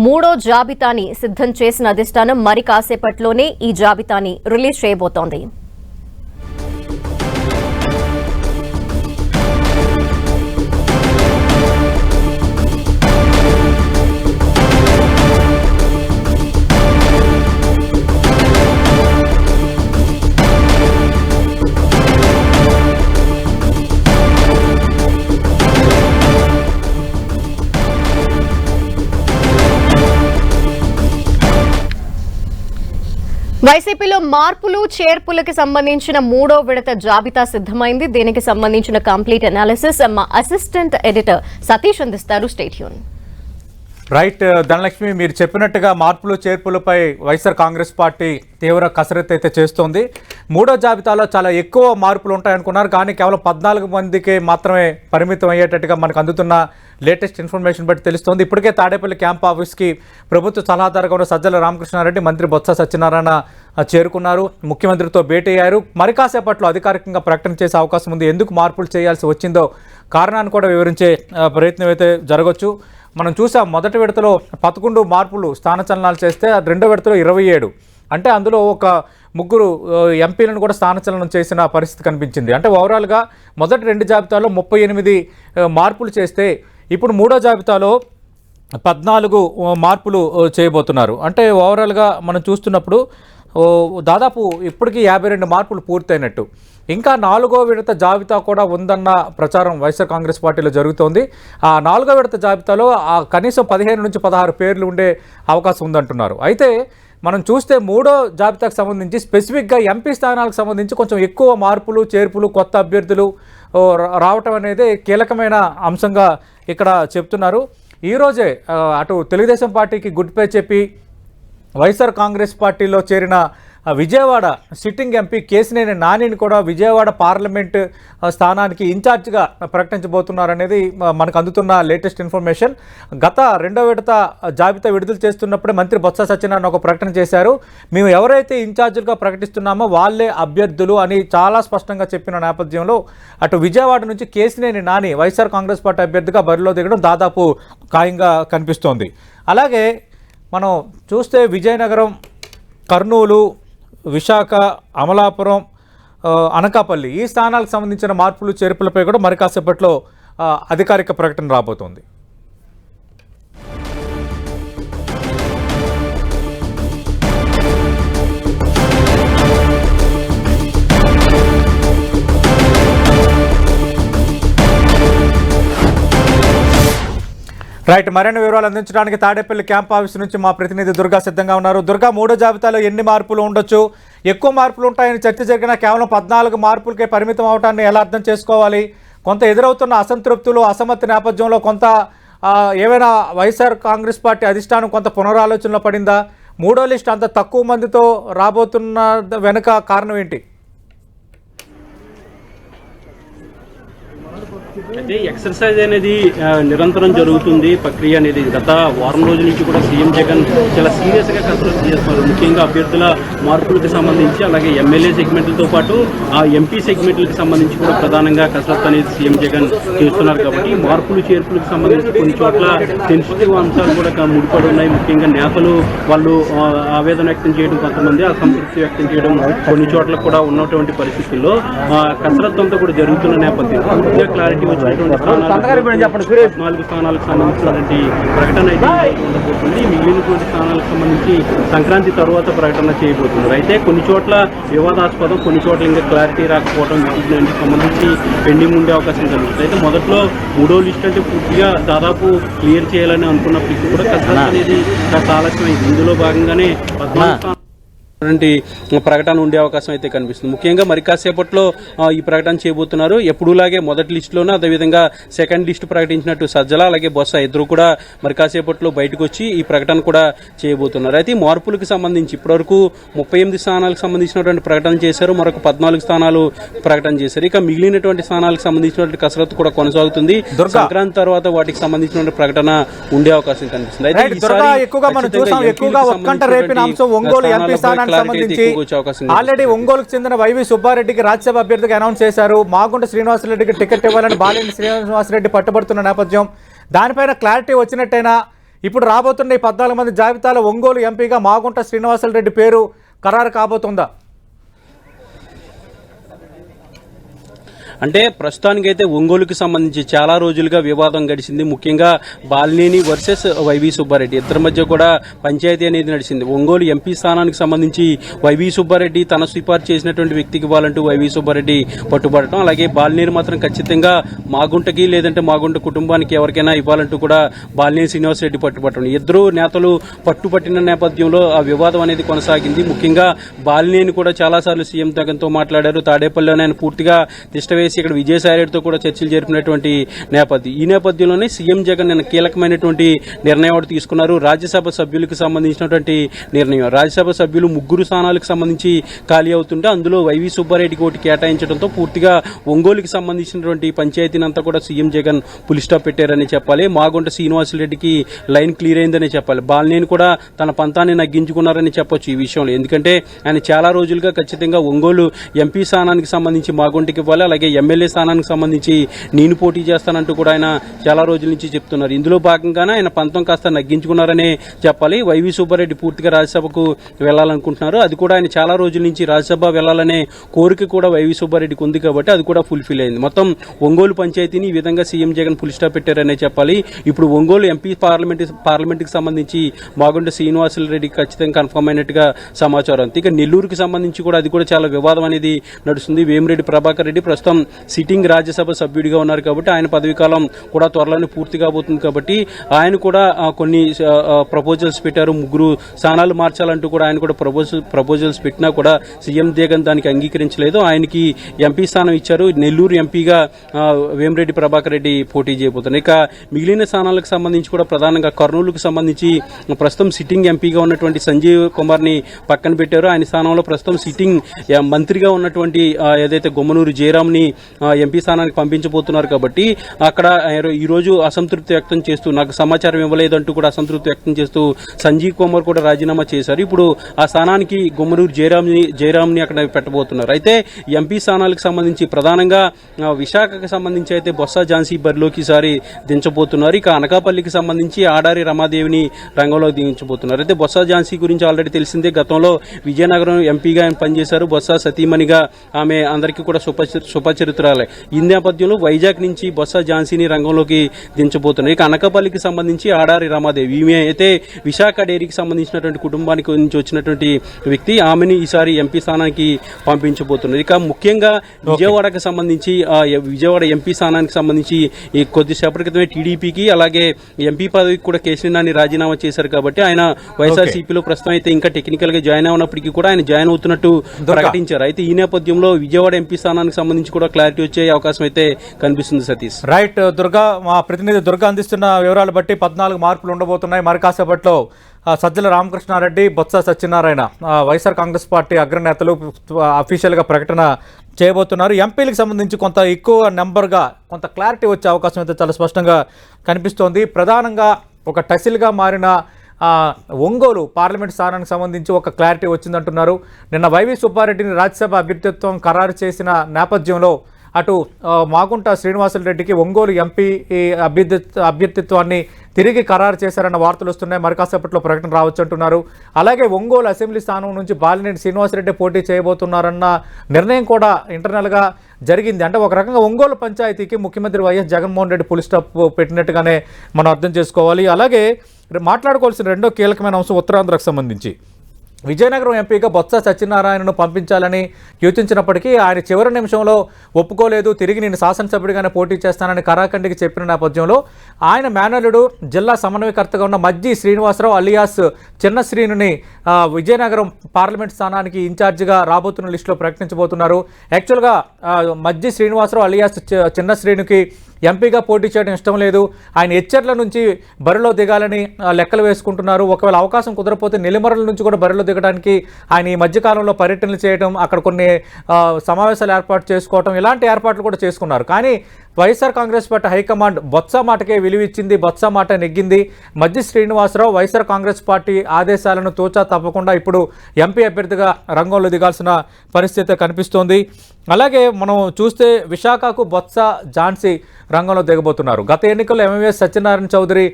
మూడో జాబితాని సిద్ధం చేసిన అధిష్టానం మరి కాసేపట్లోనే ఈ జాబితాని రిలీజ్ చేయబోతోంది. వైసీపీలో మార్పులు చేర్పులకు సంబంధించిన మూడో విడత జాబితా సిద్ధమైంది. దీనికి సంబంధించిన కంప్లీట్ అనాలిసిస్ మా అసిస్టెంట్ ఎడిటర్ సతీష్ అందిస్తారు. స్టేట్ యూన్. రైట్ ధనలక్ష్మి, మీరు చెప్పినట్టుగా మార్పులు చేర్పులపై వైఎస్ఆర్ కాంగ్రెస్ పార్టీ తీవ్ర కసరత్తు అయితే చేస్తోంది. మూడో జాబితాలో చాలా ఎక్కువ మార్పులు ఉంటాయనుకున్నారు, కానీ కేవలం 14 మందికి మాత్రమే పరిమితం అయ్యేటట్టుగా మనకు అందుతున్న లేటెస్ట్ ఇన్ఫర్మేషన్ బట్టి తెలుస్తోంది. ఇప్పటికే తాడేపల్లి క్యాంప్ ఆఫీస్కి ప్రభుత్వ సలహాదారుగా ఉన్న సజ్జల రామకృష్ణారెడ్డి, మంత్రి బొత్స సత్యనారాయణ చేరుకున్నారు. ముఖ్యమంత్రితో భేటీ అయ్యారు. మరి కాసేపట్లో అధికారికంగా ప్రకటన చేసే అవకాశం ఉంది. ఎందుకు మార్పులు చేయాల్సి వచ్చిందో కారణాన్ని కూడా వివరించే ప్రయత్నం అయితే జరగవచ్చు. మనం చూసాం, మొదటి విడతలో 11 మార్పులు స్థానచలనాలు చేస్తే రెండో విడతలో 27, అంటే అందులో ఒక 3 ఎంపీలను కూడా స్థానచలనం చేసిన పరిస్థితి కనిపించింది. అంటే ఓవరాల్గా మొదటి 2 జాబితాలో 38 మార్పులు చేస్తే ఇప్పుడు మూడో జాబితాలో 14 మార్పులు చేయబోతున్నారు. అంటే ఓవరాల్గా మనం చూస్తున్నప్పుడు దాదాపు ఇప్పటికీ 52 మార్పులు పూర్తయినట్టు. ఇంకా 4వ విడత జాబితా కూడా ఉందన్న ప్రచారం వైఎస్ఆర్ కాంగ్రెస్ పార్టీలో జరుగుతోంది. ఆ 4వ విడత జాబితాలో కనీసం 15 నుంచి 16 పేర్లు ఉండే అవకాశం ఉందంటున్నారు. అయితే మనం చూస్తే మూడో జాబితాకు సంబంధించి స్పెసిఫిక్గా ఎంపీ స్థానాలకు సంబంధించి కొంచెం ఎక్కువ మార్పులు చేర్పులు, కొత్త అభ్యర్థులు రావటం అనేది కీలకమైన అంశంగా ఇక్కడ చెప్తున్నారు. ఈరోజే అటు తెలుగుదేశం పార్టీకి గుడ్ బై చెప్పి వైఎస్ఆర్ కాంగ్రెస్ పార్టీలో చేరిన విజయవాడ సిట్టింగ్ ఎంపీ కేసినేని నానిని కూడా విజయవాడ పార్లమెంట్ స్థానానికి ఇన్ఛార్జిగా ప్రకటించబోతున్నారనేది మనకు అందుతున్న లేటెస్ట్ ఇన్ఫర్మేషన్. గత 2వ విడత జాబితా విడుదల చేస్తున్నప్పుడే మంత్రి బొత్స సత్యనారాయణ ఒక ప్రకటన చేశారు. మేము ఎవరైతే ఇన్ఛార్జీలుగా ప్రకటిస్తున్నామో వాళ్ళే అభ్యర్థులు అని చాలా స్పష్టంగా చెప్పిన నేపథ్యంలో అటు విజయవాడ నుంచి కేసినేని నాని వైఎస్ఆర్ కాంగ్రెస్ పార్టీ అభ్యర్థిగా బరిలో దిగడం దాదాపు ఖాయంగా కనిపిస్తోంది. అలాగే మనం చూస్తే విజయనగరం, కర్నూలు, విశాఖ, అమలాపురం, అనకాపల్లి ఈ స్థానాలకు సంబంధించిన మార్పులు చేర్పులపై కూడా మరి కాసేపట్లో అధికారిక ప్రకటన రాబోతోంది. రైట్, మరిన్ని వివరాలు అందించడానికి తాడేపల్లి క్యాంప్ ఆఫీస్ నుంచి మా ప్రతినిధి దుర్గా సిద్ధంగా ఉన్నారు. దుర్గా, మూడో జాబితాలో ఎన్ని మార్పులు ఉండొచ్చు? ఎక్కువ మార్పులు ఉంటాయని చర్చ జరిగిన కేవలం 14 మార్పులకే పరిమితం అవటాన్ని ఎలా అర్థం చేసుకోవాలి? కొంత ఎదురవుతున్న అసంతృప్తులు, అసమ్మతి నేపథ్యంలో కొంత ఏమైనా వైఎస్ఆర్ కాంగ్రెస్ పార్టీ అధిష్టానం కొంత పునరాలోచనలో పడిందా? మూడో లిస్ట్ అంత తక్కువ మందితో రాబోతున్న వెనుక కారణం ఏంటి? అయితే ఎక్సర్సైజ్ అనేది నిరంతరం జరుగుతుంది. ప్రక్రియ అనేది గత వారం రోజుల నుంచి కూడా సీఎం జగన్ చాలా సీరియస్గా కసరత్తు చేస్తున్నారు. ముఖ్యంగా అభ్యర్థుల మార్పులకు సంబంధించి, అలాగే ఎమ్మెల్యే సెగ్మెంట్లతో పాటు ఆ ఎంపీ సెగ్మెంట్లకు సంబంధించి కూడా ప్రధానంగా కసరత్తు అనేది సీఎం జగన్ చేస్తున్నారు. కాబట్టి మార్పులు చేర్పులకు సంబంధించి కొన్ని చోట్ల సెన్సిటివ్ అంశాలు కూడా ముడిపడి ఉన్నాయి. ముఖ్యంగా నేతలు వాళ్ళు ఆవేదన వ్యక్తం చేయడం, కొంతమంది అసంతృప్తి వ్యక్తం చేయడం కొన్ని చోట్ల కూడా ఉన్నటువంటి పరిస్థితుల్లో కసరత్తు అంతా కూడా జరుగుతున్న నేపథ్యంలో పూర్తిగా క్లారిటీ వచ్చినటువంటి 14 స్థానాలకు సంబంధించినటువంటి ప్రకటన అయితే ఉండబోతుంది. మిగిలినటువంటి స్థానాలకు సంబంధించి సంక్రాంతి తర్వాత ప్రకటన చేయబోతున్నారు. అయితే కొన్ని చోట్ల వివాదాస్పదం, కొన్ని చోట్ల ఇంకా క్లారిటీ రాకపోవడం, వీటికి సంబంధించి పెండింగ్ ఉండే అవకాశం కలుగుతుంది. అయితే మొదట్లో మూడో లిస్ట్ అంటే పూర్తిగా దాదాపు క్లియర్ చేయాలని అనుకున్నప్పటికీ కూడా కసరత్తు అనేది కాస్త ఆలస్యమైంది. ఇందులో భాగంగానే 14 ప్రకటన ఉండే అవకాశం అయితే కనిపిస్తుంది. ముఖ్యంగా మరి కాసేపట్లో ఈ ప్రకటన చేయబోతున్నారు. ఎప్పుడులాగే మొదటి లిస్టులోనూ అదేవిధంగా సెకండ్ లిస్టు ప్రకటించినట్టు సజ్జల అలాగే బొత్స ఇద్దరు కూడా మరి కాసేపట్లో బయటకు వచ్చి ఈ ప్రకటన కూడా చేయబోతున్నారు. అయితే మార్పులకు సంబంధించి ఇప్పటివరకు 38 స్థానాలకు సంబంధించినటువంటి ప్రకటన చేశారు, మరొక 14 స్థానాలు ప్రకటన చేశారు. ఇక మిగిలినటువంటి స్థానాలకు సంబంధించినటువంటి కసరత్తు కూడా కొనసాగుతుంది. సంక్రాంతి తర్వాత వాటికి సంబంధించిన ప్రకటన ఉండే అవకాశం కనిపిస్తుంది. అయితే ఆల్రెడీ ఒంగోలుకు చెందిన వైవి సుబ్బారెడ్డికి రాజ్యసభ అభ్యర్థిగా అనౌన్స్ చేశారు. మాగుంట శ్రీనివాసరెడ్డికి టికెట్ ఇవ్వాలని బాలినేని శ్రీనివాసరెడ్డి పట్టుబడుతున్న నేపథ్యం, దానిపైన క్లారిటీ వచ్చినట్టయినా ఇప్పుడు రాబోతున్న ఈ 14 మంది జాబితాలో ఒంగోలు ఎంపీగా మాగుంట శ్రీనివాసరెడ్డి పేరు ఖరారు కాబోతుందా? అంటే ప్రస్తుతానికైతే ఒంగోలుకి సంబంధించి చాలా రోజులుగా వివాదం గడిచింది. ముఖ్యంగా బాలినేని వర్సెస్ వైవి సుబ్బారెడ్డి ఇద్దరి మధ్య కూడా పంచాయతీ అనేది నడిచింది. ఒంగోలు ఎంపీ స్థానానికి సంబంధించి వైవి సుబ్బారెడ్డి తన సిఫార్సు చేసినటువంటి వ్యక్తికి ఇవ్వాలంటూ వైవి సుబ్బారెడ్డి పట్టుబడటం, అలాగే బాలినేని మాత్రం ఖచ్చితంగా మాగుంటకి లేదంటే మాగుంట కుటుంబానికి ఎవరికైనా ఇవ్వాలంటూ కూడా బాలినేని శ్రీనివాసరెడ్డి పట్టుబట్టడం, ఇద్దరు నేతలు పట్టుపట్టిన నేపథ్యంలో ఆ వివాదం అనేది కొనసాగింది. ముఖ్యంగా బాలినేని కూడా చాలాసార్లు సీఎం జగన్తో మాట్లాడారు. తాడేపల్లిలోనే ఆయన పూర్తిగా తిష్టవేసి ఇక్కడ విజయసాయిరెడ్డితో కూడా చర్చలు జరిపినటువంటి నేపథ్యం. ఈ నేపథ్యంలోనే సీఎం జగన్ నిన్న కీలకమైనటువంటి నిర్ణయం ఒకటి తీసుకున్నారు. రాజ్యసభ సభ్యులకు సంబంధించినటువంటి నిర్ణయం. రాజ్యసభ సభ్యులు 3 స్థానాలకు సంబంధించి ఖాళీ అవుతుంటే అందులో వైవి సుబ్బారెడ్డికి ఒకటి కేటాయించడంతో పూర్తిగా ఒంగోలుకి సంబంధించినటువంటి పంచాయతీని అంతా కూడా సీఎం జగన్ పులి స్టాప్ పెట్టారని చెప్పాలి. మాగుంట శ్రీనివాసరెడ్డికి లైన్ క్లియర్ అయిందని చెప్పాలి. బాలినేని కూడా తన పంతాన్ని నగ్గించుకున్నారని చెప్పొచ్చు ఈ విషయంలో. ఎందుకంటే ఆయన చాలా రోజులుగా ఖచ్చితంగా ఒంగోలు ఎంపీ స్థానానికి సంబంధించి మాగుంటకి ఇవ్వాలి, అలాగే ఎమ్మెల్యే స్థానానికి సంబంధించి నేను పోటీ చేస్తానంటూ కూడా ఆయన చాలా రోజుల నుంచి చెప్తున్నారు. ఇందులో భాగంగానే ఆయన పంతం కాస్త నగ్గించుకున్నారనే చెప్పాలి. వైవి సుబ్బారెడ్డి పూర్తిగా రాజ్యసభకు వెళ్లాలనుకుంటున్నారు. అది కూడా ఆయన చాలా రోజుల నుంచి రాజ్యసభ వెళ్లాలనే కోరిక కూడా వైవి సుబ్బారెడ్డికి ఉంది కాబట్టి అది కూడా ఫుల్ఫిల్ అయింది. మొత్తం ఒంగోలు పంచాయతీని ఈ విధంగా సీఎం జగన్ ఫుల్ స్టాప్ పెట్టారనే చెప్పాలి. ఇప్పుడు ఒంగోలు ఎంపీ పార్లమెంట్కి సంబంధించి మాగుంట శ్రీనివాసరెడ్డికి ఖచ్చితంగా కన్ఫర్మ్ అయినట్టుగా సమాచారం. ఇక నెల్లూరుకి సంబంధించి కూడా అది కూడా చాలా వివాదం అనేది నడుస్తుంది. వేమిరెడ్డి ప్రభాకర్ రెడ్డి ప్రస్తుతం సిట్టింగ్ రాజ్యసభ సభ్యుడిగా ఉన్నారు కాబట్టి ఆయన పదవీకాలం కూడా త్వరలోనే పూర్తి కాబోతుంది కాబట్టి ఆయన కూడా కొన్ని ప్రపోజల్స్ పెట్టారు. 3 స్థానాలు మార్చాలంటూ కూడా ఆయన కూడా ప్రపోజల్స్ పెట్టినా కూడా సీఎం జగన్ దానికి అంగీకరించలేదు. ఆయనకి ఎంపీ స్థానం ఇచ్చారు. నెల్లూరు ఎంపీగా వేమిరెడ్డి ప్రభాకర్ రెడ్డి పోటీ చేయబోతున్నారు. ఇక మిగిలిన స్థానాలకు సంబంధించి కూడా ప్రధానంగా కర్నూలుకు సంబంధించి ప్రస్తుతం సిట్టింగ్ ఎంపీగా ఉన్నటువంటి సంజీవ్ కుమార్ ని పక్కన పెట్టారు. ఆయన స్థానంలో ప్రస్తుతం సిట్టింగ్ మంత్రిగా ఉన్నటువంటి ఏదైతే గుమ్మనూరు జయరామ్ ని ఎంపీ స్థానానికి పంపించబోతున్నారు కాబట్టి అక్కడ ఈ రోజు అసంతృప్తి వ్యక్తం చేస్తూ నాకు సమాచారం ఇవ్వలేదంటూ కూడా అసంతృప్తి వ్యక్తం చేస్తూ సంజీవ్ కుమార్ కూడా రాజీనామా చేశారు. ఇప్పుడు ఆ స్థానానికి గుమ్మనూరు జయరామ్ ని అక్కడ పెట్టబోతున్నారు. అయితే ఎంపీ స్థానాలకు సంబంధించి ప్రధానంగా విశాఖకు సంబంధించి అయితే బొత్స ఝాన్సీ బరిలోకి ఈసారి దించబోతున్నారు. ఇక అనకాపల్లికి సంబంధించి ఆడారి రమాదేవిని రంగంలోకి దించబోతున్నారు. అయితే బొత్స ఝాన్సీ గురించి ఆల్రెడీ తెలిసిందే. గతంలో విజయనగరం ఎంపీగా ఆయన పనిచేశారు. బొత్స సతీమణిగా ఆమె అందరికీ కూడా సుపచరిత్రాలే. ఈ నేపథ్యంలో వైజాగ్ నుంచి బొత్స ఝాన్సీని రంగంలోకి దించబోతున్నారు. ఇక అనకాపల్లికి సంబంధించి ఆడారి రమాదేవి ఈమె అయితే విశాఖ డైరీకి సంబంధించినటువంటి కుటుంబానికి నుంచి వచ్చినటువంటి వ్యక్తి. ఆమెని ఈసారి ఎంపీ స్థానానికి పంపించబోతున్నారు. ఇక ముఖ్యంగా విజయవాడకు సంబంధించి విజయవాడ ఎంపీ స్థానానికి సంబంధించి ఈ కొద్దిసేపటి క్రితమే టీడీపీకి అలాగే ఎంపీ పదవికి కూడా కేసీ నాని రాజీనామా చేశారు కాబట్టి ఆయన వైఎస్ఆర్సీపీలో ప్రస్తుతం అయితే ఇంకా టెక్నికల్ గా జాయిన్ అవునప్పటికీ కూడా ఆయన జాయిన్ అవుతున్నట్టు ప్రకటించారు. అయితే ఈ నేపథ్యంలో విజయవాడ ఎంపీ స్థానానికి సంబంధించి కూడా క్లారిటీ వచ్చే అవకాశం అయితే కనిపిస్తుంది. సతీష్ రైట్. దుర్గా, మా ప్రతినిధి దుర్గా అందిస్తున్న వివరాలు బట్టి 14 మార్పులు ఉండబోతున్నాయి. మరి కాసేపట్లో సజ్జల రామకృష్ణారెడ్డి, బొత్స సత్యనారాయణ వైఎస్ఆర్ కాంగ్రెస్ పార్టీ అగ్రనేతలు అఫీషియల్గా ప్రకటన చేయబోతున్నారు. ఎంపీలకు సంబంధించి కొంత ఎక్కువ నెంబర్గా కొంత క్లారిటీ వచ్చే అవకాశం అయితే చాలా స్పష్టంగా కనిపిస్తోంది. ప్రధానంగా ఒక టసిల్గా మారిన ఒంగోలు పార్లమెంట్ స్థానానికి సంబంధించి ఒక క్లారిటీ వచ్చిందంటున్నారు. నిన్న వైవి సుబ్బారెడ్డిని రాజ్యసభ అభ్యర్థిత్వం ఖరారు చేసిన నేపథ్యంలో అటు మాగుంట శ్రీనివాసరెడ్డికి ఒంగోలు ఎంపీ అభ్యర్థిత్వాన్ని తిరిగి ఖరారు చేశారన్న వార్తలు వస్తున్నాయి. మరి కాసేపట్లో ప్రకటన రావచ్చు అంటున్నారు. అలాగే ఒంగోలు అసెంబ్లీ స్థానం నుంచి బాలినేని శ్రీనివాసరెడ్డి పోటీ చేయబోతున్నారన్న నిర్ణయం కూడా ఇంటర్నల్గా జరిగింది. అంటే ఒక రకంగా ఒంగోలు పంచాయతీకి ముఖ్యమంత్రి వైఎస్ జగన్మోహన్ రెడ్డి పులి స్టాప్ పెట్టినట్టుగానే మనం అర్థం చేసుకోవాలి. అలాగే మాట్లాడుకోవాల్సిన రెండో కీలకమైన అంశం ఉత్తరాంధ్రకు సంబంధించి విజయనగరం ఎంపీగా బొత్స సత్యనారాయణను పంపించాలని యోచించినప్పటికీ ఆయన చివరి నిమిషంలో ఒప్పుకోలేదు, తిరిగి నేను శాసనసభ్యుడిగానే పోటీ చేస్తానని కరాఖండికి చెప్పిన నేపథ్యంలో ఆయన మేనల్లుడు జిల్లా సమన్వయకర్తగా ఉన్న మజ్జి శ్రీనివాసరావు అలియాస్ చిన్న శ్రీనుని విజయనగరం పార్లమెంట్ స్థానానికి ఇన్ఛార్జిగా రాబోతున్న లిస్టులో ప్రకటించబోతున్నారు. యాక్చువల్గా మజ్జి శ్రీనివాసరావు అలియాస్ చిన్న శ్రీనుకి ఎంపీగా పోటీ చేయడం ఇష్టం లేదు. ఆయన ఎచ్చర్ల నుంచి బరిలో దిగాలని లెక్కలు వేసుకుంటున్నారు. ఒకవేళ అవకాశం కుదరపోతే నెల్లిమర్ల నుంచి కూడా బరిలో దిగడానికి ఆయన ఈ మధ్యకాలంలో పర్యటనలు చేయడం, అక్కడ కొన్ని సమావేశాలు ఏర్పాటు చేసుకోవడం, ఇలాంటి ఏర్పాట్లు కూడా చేసుకున్నారు. కానీ వైఎస్ఆర్ కాంగ్రెస్ పార్టీ హైకమాండ్ బొత్స మాటకే విలువిచ్చింది, బొత్స మాట నెగ్గింది. మజ్జి శ్రీనివాసరావు వైఎస్ఆర్ కాంగ్రెస్ పార్టీ ఆదేశాలను తూచా తప్పకుండా ఇప్పుడు ఎంపీ అభ్యర్థిగా రంగంలో దిగాల్సిన పరిస్థితి కనిపిస్తోంది. అలాగే మనం చూస్తే విశాఖకు బొత్స ఝాన్సీ రంగంలో దిగబోతున్నారు. గత ఎన్నికల్లో ఎంఎంఎస్ సత్యనారాయణ చౌదరి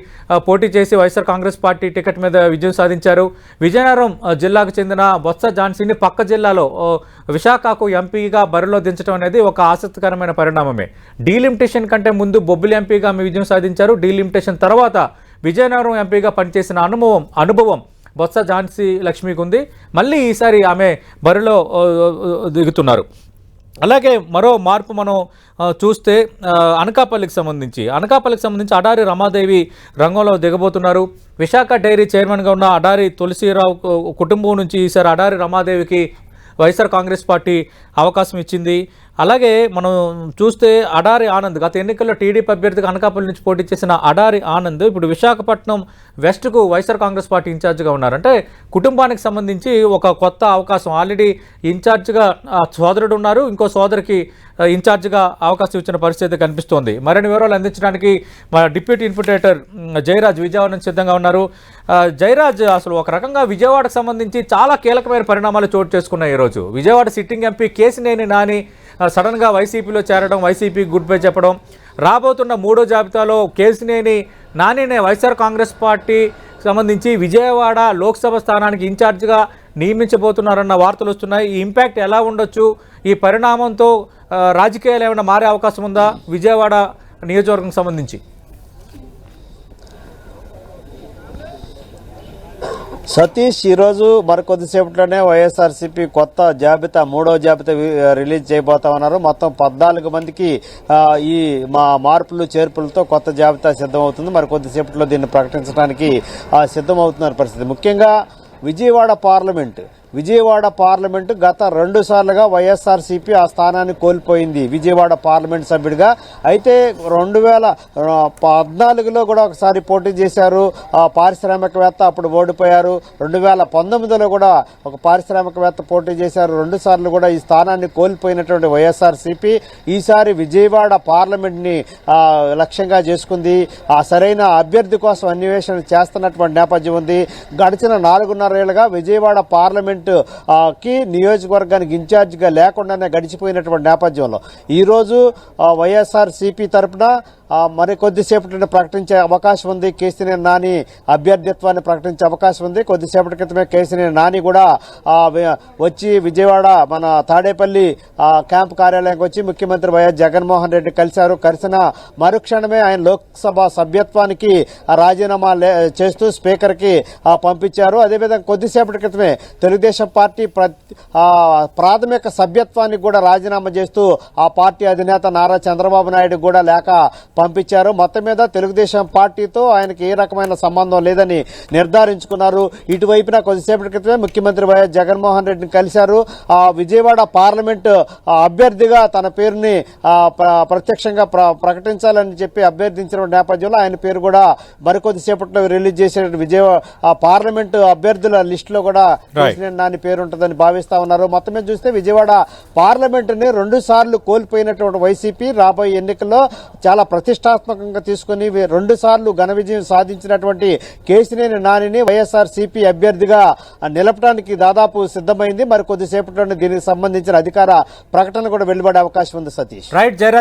పోటీ చేసి వైఎస్ఆర్ కాంగ్రెస్ పార్టీ టికెట్ మీద విజయం సాధించారు. విజయనగరం జిల్లాకు చెందిన బొత్స ఝాన్సీని పక్క జిల్లాలో విశాఖకు ఎంపీగా బరిలో దించడం అనేది ఒక ఆసక్తికరమైన పరిణామమే. డీలిమిటేషన్ కంటే ముందు బొబ్బిలి ఎంపీగా ఆమె విజయం సాధించారు. డీలిమిటేషన్ తర్వాత విజయనగరం ఎంపీగా పనిచేసిన అనుభవం బొత్స ఝాన్సీ లక్ష్మికి ఉంది. మళ్ళీ ఈసారి ఆమె బరిలో దిగుతున్నారు. అలాగే మరో మార్పు మనం చూస్తే అనకాపల్లికి సంబంధించి అడారి రమాదేవి రంగంలో దిగబోతున్నారు. విశాఖ డైరీ చైర్మన్గా ఉన్న అడారి తులసిరావు కుటుంబం నుంచి ఈసారి అడారి రమాదేవికి వైఎస్ఆర్ కాంగ్రెస్ పార్టీ అవకాశం ఇచ్చింది. అలాగే మనం చూస్తే అడారి ఆనంద్ గత ఎన్నికల్లో టీడీపీ అభ్యర్థిగా అనకాపల్లి నుంచి పోటీ చేసిన అడారి ఆనంద్ ఇప్పుడు విశాఖపట్నం వెస్ట్కు వైఎస్ఆర్ కాంగ్రెస్ పార్టీ ఇన్ఛార్జిగా ఉన్నారు. అంటే కుటుంబానికి సంబంధించి ఒక కొత్త అవకాశం. ఆల్రెడీ ఇన్ఛార్జిగా సోదరుడు ఉన్నారు, ఇంకో సోదరికి ఇన్ఛార్జిగా అవకాశం ఇచ్చిన పరిస్థితి కనిపిస్తోంది. మరిన్ని వివరాలు అందించడానికి మా డిప్యూటీ ఇన్ఫిల్ట్రేటర్ జయరాజ్ విజయవాడ నుంచి సిద్ధంగా ఉన్నారు. జయరాజ్, అసలు ఒక రకంగా విజయవాడకు సంబంధించి చాలా కీలకమైన పరిణామాలు చోటు చేసుకున్నాయి. ఈరోజు విజయవాడ సిట్టింగ్ ఎంపీ కేశినేని నాని సడన్గా వైసీపీలో చేరడం, వైసీపీ గుడ్ బై చెప్పడం, రాబోతున్న మూడో జాబితాలో కేశినేని నానినే వైఎస్ఆర్ కాంగ్రెస్ పార్టీ సంబంధించి విజయవాడ లోక్సభ స్థానానికి ఇన్ఛార్జిగా నియమించబోతున్నారన్న వార్తలు వస్తున్నాయి. ఈ ఇంపాక్ట్ ఎలా ఉండొచ్చు? ఈ పరిణామంతో రాజకీయాలు ఏమైనా మారే అవకాశం ఉందా విజయవాడ నియోజకవర్గం సంబంధించి? సతీష్, ఈరోజు మరికొద్దిసేపట్లోనే వైఎస్ఆర్సీపీ కొత్త జాబితా, మూడో జాబితా రిలీజ్ చేయబోతా ఉన్నారు. మొత్తం 14 మందికి ఈ మార్పులు చేర్పులతో కొత్త జాబితా సిద్ధమవుతుంది. మరికొద్దిసేపట్లో దీన్ని ప్రకటించడానికి సిద్ధమవుతున్నారు పరిస్థితి. ముఖ్యంగా విజయవాడ పార్లమెంటు గత 2 సార్లుగా వైఎస్ఆర్సీపీ ఆ స్థానాన్ని కోల్పోయింది విజయవాడ పార్లమెంట్ సభ్యుడిగా. అయితే 2014లో కూడా ఒకసారి పోటీ చేశారు పారిశ్రామికవేత్త, అప్పుడు ఓడిపోయారు. 2019లో కూడా ఒక పారిశ్రామికవేత్త పోటీ చేశారు. 2 సార్లు కూడా ఈ స్థానాన్ని కోల్పోయినటువంటి వైఎస్ఆర్సీపీ ఈసారి విజయవాడ పార్లమెంట్ని లక్ష్యంగా చేసుకుంది. ఆ సరైన అభ్యర్థి కోసం అన్వేషణ చేస్తున్నటువంటి నేపథ్యం ఉంది. గడిచిన 4.5 ఏళ్లుగా విజయవాడ పార్లమెంట్ కి నియోజకవర్గానికి ఇన్ఛార్జిగా లేకుండానే గడిచిపోయినటువంటి నేపథ్యంలో ఈరోజు వైఎస్ఆర్సీపీ తరఫున మరి కొద్దిసేపటిని ప్రకటించే అవకాశం ఉంది. కేశినేని నాని అభ్యర్థిత్వాన్ని ప్రకటించే అవకాశం ఉంది. కొద్దిసేపటి క్రితమే కేశినేని నాని కూడా వచ్చి విజయవాడ మన తాడేపల్లి క్యాంపు కార్యాలయానికి వచ్చి ముఖ్యమంత్రి వైఎస్ జగన్మోహన్ రెడ్డి కలిసిన మరుక్షణమే ఆయన లోక్సభ సభ్యత్వానికి రాజీనామా చేస్తూ స్పీకర్కి పంపించారు. అదేవిధంగా కొద్దిసేపటి క్రితమే తెలుగుదేశం పార్టీ ప్రాథమిక సభ్యత్వానికి కూడా రాజీనామా చేస్తూ ఆ పార్టీ అధినేత నారా చంద్రబాబు నాయుడు కూడా లేఖ పంపించారు. మొత్తం మీద తెలుగుదేశం పార్టీతో ఆయనకి ఏ రకమైన సంబంధం లేదని నిర్ధారించుకున్నారు. ఇటువైపున కొద్దిసేపటి క్రితమే ముఖ్యమంత్రి వైఎస్ జగన్మోహన్ రెడ్డిని కలిశారు. విజయవాడ పార్లమెంటు అభ్యర్థిగా తన పేరుని ప్రత్యక్షంగా ప్రకటించాలని చెప్పి అభ్యర్థించిన నేపథ్యంలో ఆయన పేరు కూడా మరికొద్దిసేపట్లో రిలీజ్ చేసే విజయవాడ పార్లమెంటు అభ్యర్థుల లిస్టులో కూడా కేశినేని నాని పేరు ఉంటుందని భావిస్తా ఉన్నారు. మొత్తం మీద చూస్తే విజయవాడ పార్లమెంటుని 2 సార్లు కోల్పోయినటువంటి వైసీపీ రాబోయే ఎన్నికల్లో చాలా ప్రతిష్టాత్మకంగా తీసుకుని 2 సార్లు ఘన విజయం సాధించినటువంటి కేశినేని నానిని వైఎస్ఆర్సీపీ అభ్యర్థిగా నిలపడానికి దాదాపు సిద్ధమైంది. మరి కొద్దిసేపట్లోనే దీనికి సంబంధించిన అధికార ప్రకటన కూడా వెలువడే అవకాశం ఉంది. సతీష్, రైట్ జయరాజ్.